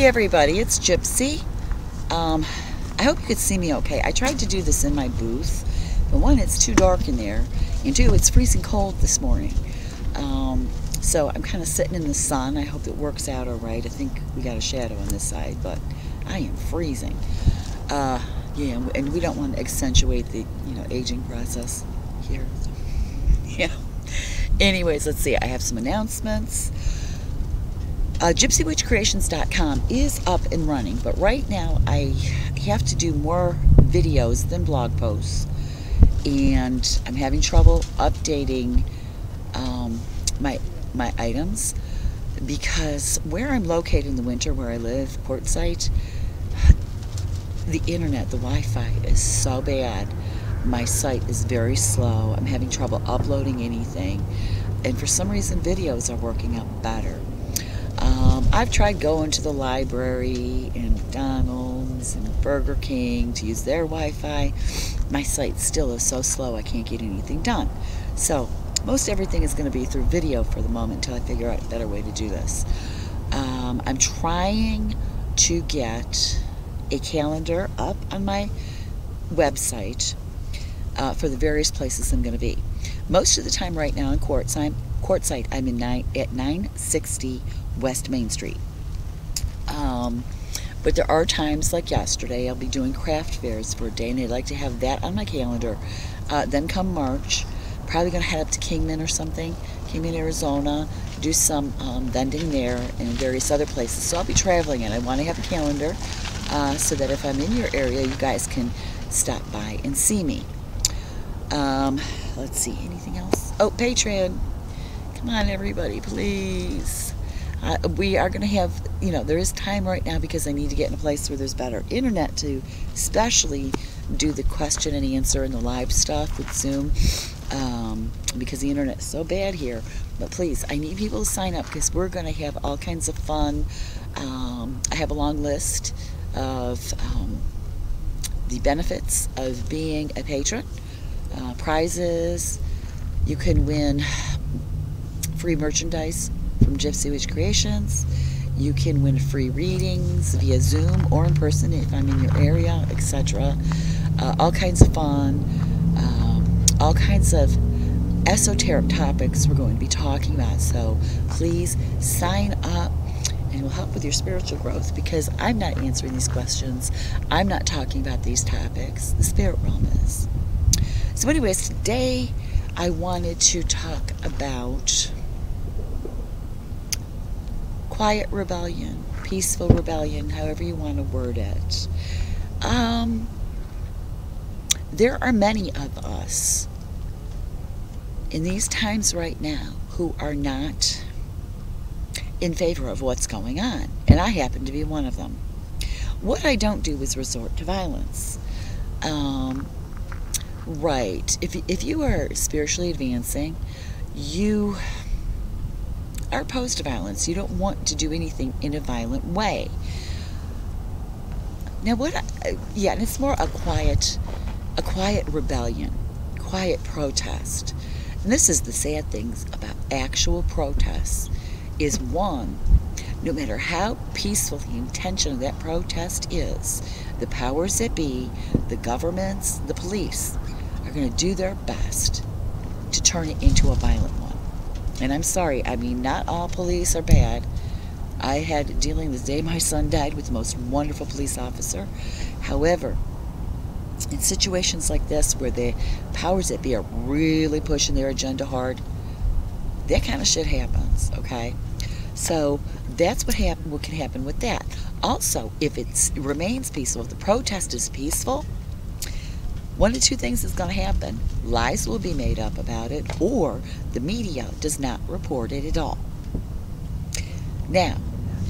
Hey everybody, it's Gypsy. I hope you could see me okay. I tried to do this in my booth, but one, it's too dark in there, and two, it's freezing cold this morning. So I'm kind of sitting in the sun. I hope it works out all right. I think we got a shadow on this side, but I am freezing. Yeah, and we don't want to accentuate the aging process here. Yeah. Anyways, let's see. I have some announcements. GypsyWitchCreations.com is up and running, but right now I have to do more videos than blog posts, and I'm having trouble updating my items because where I'm located in the winter, where I live, Quartzsite, the internet, the Wi-Fi is so bad. My site is very slow. I'm having trouble uploading anything, and for some reason videos are working out better. I've tried going to the library and McDonald's and Burger King to use their Wi-Fi. My site still is so slow I can't get anything done. So most everything is going to be through video for the moment until I figure out a better way to do this. I'm trying to get a calendar up on my website for the various places I'm going to be. Most of the time right now in Quartzsite, I'm at 960 West Main Street. But there are times like yesterday I'll be doing craft fairs for a day, and I'd like to have that on my calendar. Then come March, probably going to head up to Kingman or something, Kingman, Arizona, do some vending there and various other places. So I'll be traveling, and I want to have a calendar so that if I'm in your area, you guys can stop by and see me. Let's see, anything else? Oh, Patreon. Come on, everybody, please. We are going to have, there is time right now because I need to get in a place where there's better internet to especially do the question and answer and the live stuff with Zoom, because the internet is so bad here. But please, I need people to sign up because we're going to have all kinds of fun. I have a long list of the benefits of being a patron. Prizes. You can win free merchandise from Gypsy Witch Creations. You can win free readings via Zoom or in person if I'm in your area, etc. All kinds of fun, all kinds of esoteric topics we're going to be talking about. So please sign up, and it will help with your spiritual growth, because I'm not answering these questions. I'm not talking about these topics. The spirit realm is. So anyways, today I wanted to talk about quiet rebellion, peaceful rebellion, however you want to word it. There are many of us in these times right now who are not in favor of what's going on, and I happen to be one of them. What I don't do is resort to violence. Right. If you are spiritually advancing, you are opposed to violence. You don't want to do anything in a violent way. Now, and it's more a quiet rebellion, quiet protest. And this is the sad things about actual protests, is one, no matter how peaceful the intention of that protest is, the powers that be, the governments, the police, are going to do their best to turn it into a violent one. And I'm sorry, I mean, not all police are bad. I had dealing the day my son died with the most wonderful police officer. However, in situations like this where the powers that be are really pushing their agenda hard, that kind of shit happens, okay? So that's what can happen with that. Also, if it remains peaceful, if the protest is peaceful, one of two things is going to happen. Lies will be made up about it, or the media does not report it at all. Now,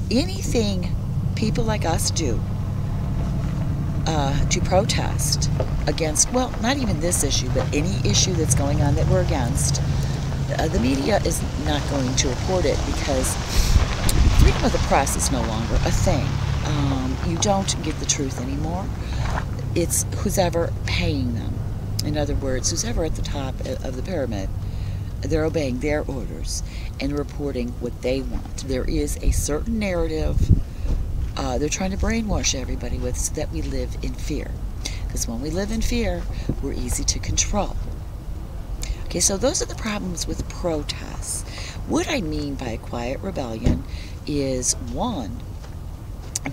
anything people like us do to protest against, well, not even this issue, but any issue that's going on that we're against, the media is not going to report it, because freedom of the press is no longer a thing. You don't get the truth anymore. It's who's ever paying them. In other words, who's ever at the top of the pyramid, they're obeying their orders and reporting what they want. There is a certain narrative they're trying to brainwash everybody with, so that we live in fear. Because when we live in fear, we're easy to control. Okay, so those are the problems with protests. What I mean by a quiet rebellion is, one,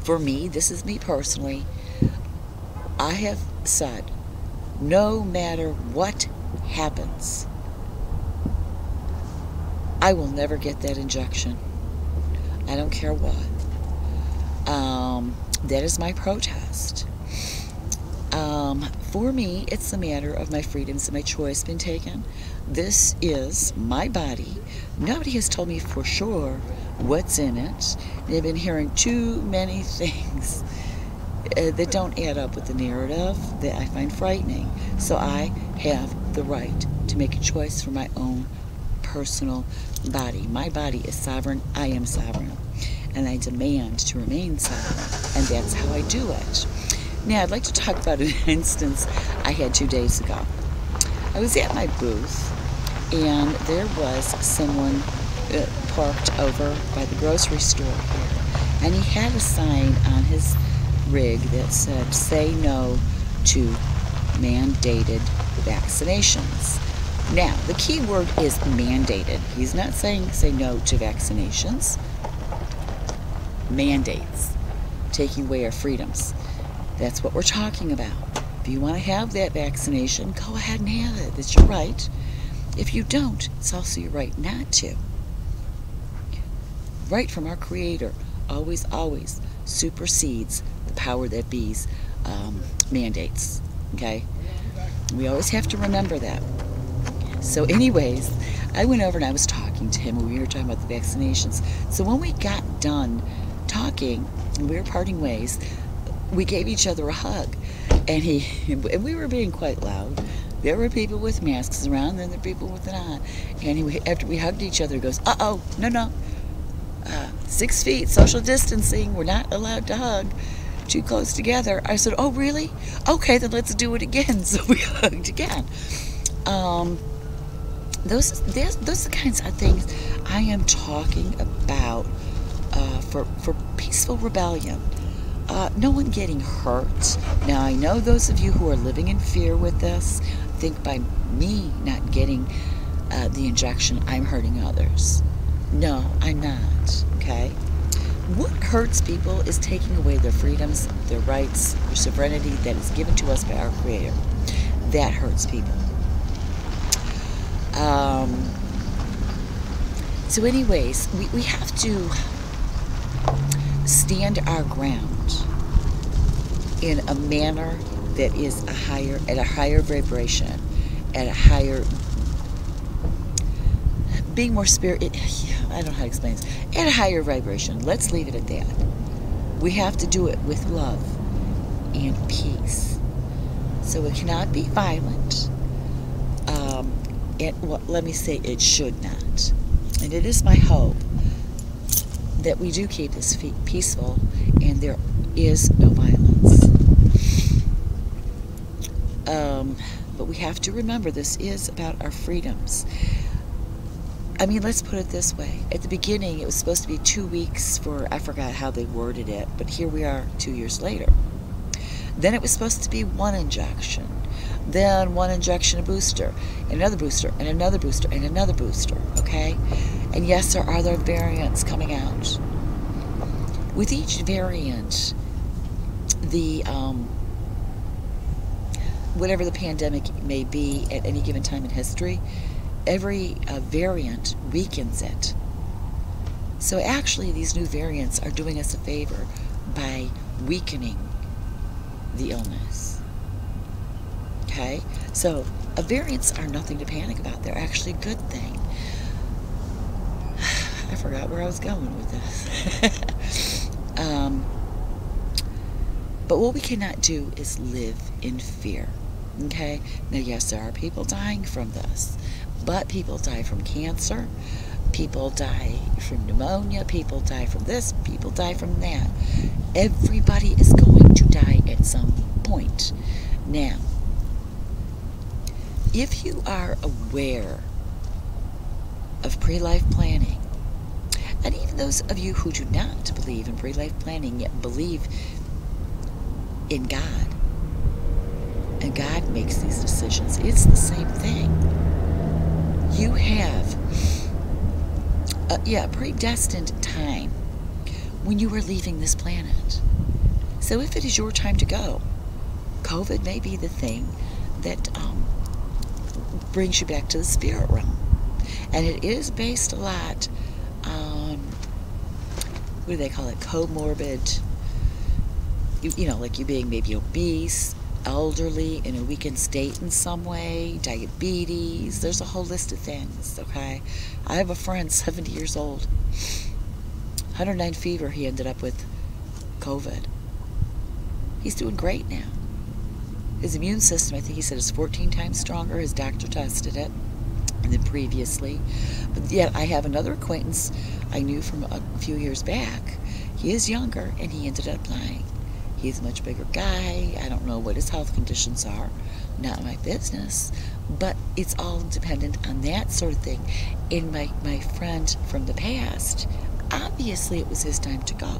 for me, this is me personally, I have said, no matter what happens, I will never get that injection. I don't care what. That is my protest. For me, it's a matter of my freedoms and my choice being taken. This is my body. Nobody has told me for sure what's in it. They've been hearing too many things that don't add up with the narrative that I find frightening. So I have the right to make a choice for my own personal body. My body is sovereign. I am sovereign. And I demand to remain sovereign. And that's how I do it. Now, I'd like to talk about an instance I had 2 days ago. I was at my booth, and there was someone parked over by the grocery store here. And he had a sign on his rig that said, "Say no to mandated vaccinations." Now, the key word is mandated. He's not saying say no to vaccinations. Mandates, taking away our freedoms. That's what we're talking about. If you want to have that vaccination, go ahead and have it. It's your right. If you don't, it's also your right not to. Right from our Creator always, always supersedes the power that be's mandates. Okay? We always have to remember that. So anyways, I went over and I was talking to him, and we were talking about the vaccinations. So when we got done talking, and we were parting ways, we gave each other a hug. And we were being quite loud. There were people with masks around, and there were people with it on. And after we hugged each other, he goes, "Uh-oh, no. 6 feet, social distancing, we're not allowed to hug too close together." I said, "Oh, really? Okay, then let's do it again." So we hugged again. Those are the kinds of things I am talking about for peaceful rebellion. No one getting hurt. Now, I know those of you who are living in fear with this think by me not getting the injection, I'm hurting others. No, I'm not, okay? What hurts people is taking away their freedoms, their rights, their sovereignty that is given to us by our Creator. That hurts people. So anyways, we have to stand our ground in a manner that is at a higher vibration, at a higher, being more spirit, I don't know how to explain this, at a higher vibration. Let's leave it at that. We have to do it with love and peace. So it cannot be violent. Well, let me say it should not. And it is my hope that we do keep this peaceful and there is no violence. But we have to remember this is about our freedoms. I mean, let's put it this way. At the beginning, it was supposed to be 2 weeks for, I forgot how they worded it, but here we are 2 years later. Then it was supposed to be 1 injection. Then 1 injection, a booster, and another booster, and another booster, and another booster, okay? And yes, there are other variants coming out. With each variant, the whatever the pandemic may be at any given time in history, every variant weakens it. So actually, these new variants are doing us a favor by weakening the illness. Okay? So, variants are nothing to panic about. They're actually a good thing. I forgot where I was going with this. But what we cannot do is live in fear. Okay? Now, yes, there are people dying from this. But people die from cancer. People die from pneumonia. People die from this. People die from that. Everybody is going to die at some point. Now, if you are aware of pre-life planning, And even those of you who do not believe in pre-life planning, yet believe in God, and God makes these decisions, it's the same thing. You have a predestined time when you are leaving this planet. So if it is your time to go, COVID may be the thing that brings you back to the spirit realm. And it is based a lot on, what do they call it, comorbid, like you being maybe obese, elderly, in a weakened state in some way, diabetes. There's a whole list of things, okay? I have a friend, 70 years old, 109 fever. He ended up with COVID. He's doing great now. His immune system, I think he said, is 14 times stronger. His doctor tested it than previously. But yet I have another acquaintance I knew from a few years back. He is younger, and he ended up dying. He's a much bigger guy. I don't know what his health conditions are. Not my business. But it's all dependent on that sort of thing. In my friend from the past, obviously it was his time to go.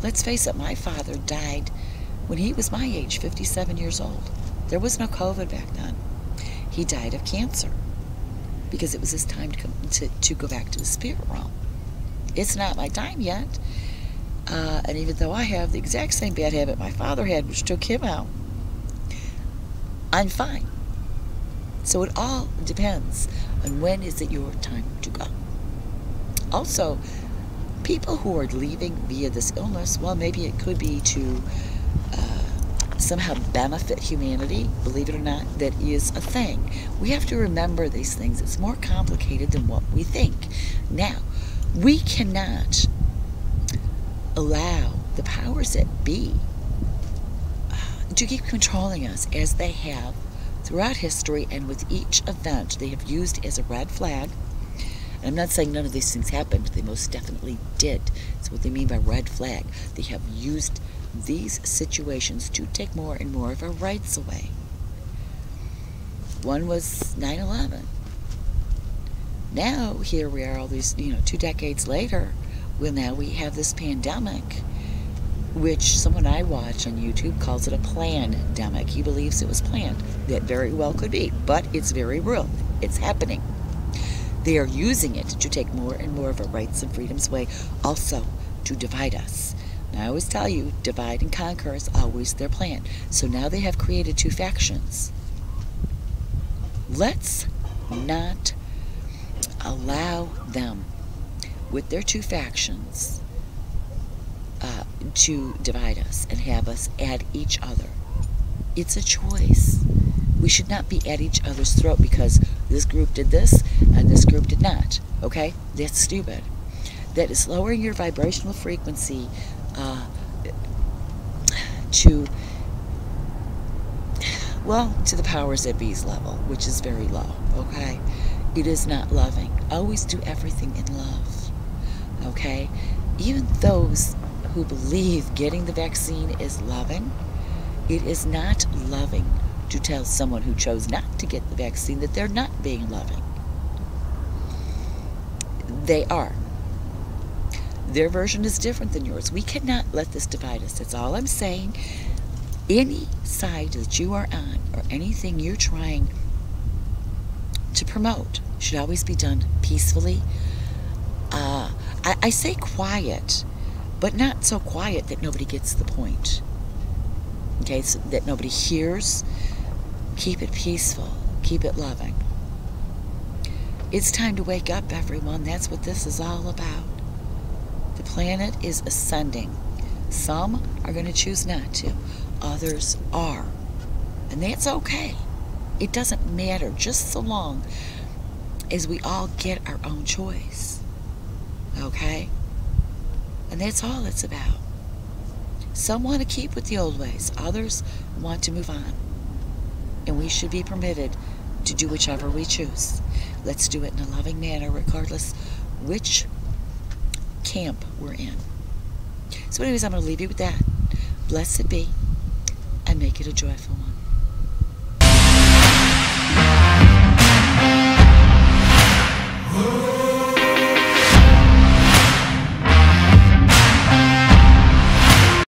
Let's face it, my father died when he was my age, 57 years old. There was no COVID back then. He died of cancer because it was his time to go back to the spirit realm. It's not my time yet. And even though I have the exact same bad habit my father had, which took him out, I'm fine. So it all depends on when is it your time to go. Also, people who are leaving via this illness, well, maybe it could be to somehow benefit humanity. Believe it or not, that is a thing. We have to remember these things. It's more complicated than what we think. Now, we cannot allow the powers that be to keep controlling us as they have throughout history, and with each event they have used as a red flag. And I'm not saying none of these things happened. They most definitely did. That's what they mean by red flag. They have used these situations to take more and more of our rights away. One was 9/11. Now here we are, all these 2 decades later. Well, now we have this pandemic, which someone I watch on YouTube calls it a plan-demic. He believes it was planned. That very well could be, but it's very real. It's happening. They are using it to take more and more of our rights and freedoms away, also to divide us. Now, I always tell you, divide and conquer is always their plan. So now they have created 2 factions. Let's not allow them, with their 2 factions, to divide us and have us at each other. It's a choice. We should not be at each other's throat because this group did this and this group did not. Okay? That's stupid. That is lowering your vibrational frequency to the powers that be's level, which is very low. Okay? It is not loving. Always do everything in love. Okay? Even those who believe getting the vaccine is loving, it is not loving to tell someone who chose not to get the vaccine that they're not being loving. They are. Their version is different than yours. We cannot let this divide us. That's all I'm saying. Any side that you are on, or anything you're trying to promote, should always be done peacefully. I say quiet, but not so quiet that nobody gets the point. Okay, so that nobody hears. Keep it peaceful. Keep it loving. It's time to wake up, everyone. That's what this is all about. The planet is ascending. Some are going to choose not to. Others are. And that's okay. It doesn't matter, just so long as we all get our own choice. Okay? And that's all it's about. Some want to keep with the old ways. Others want to move on. And we should be permitted to do whichever we choose. Let's do it in a loving manner, regardless which camp we're in. So anyways, I'm going to leave you with that. Blessed be, and make it a joyful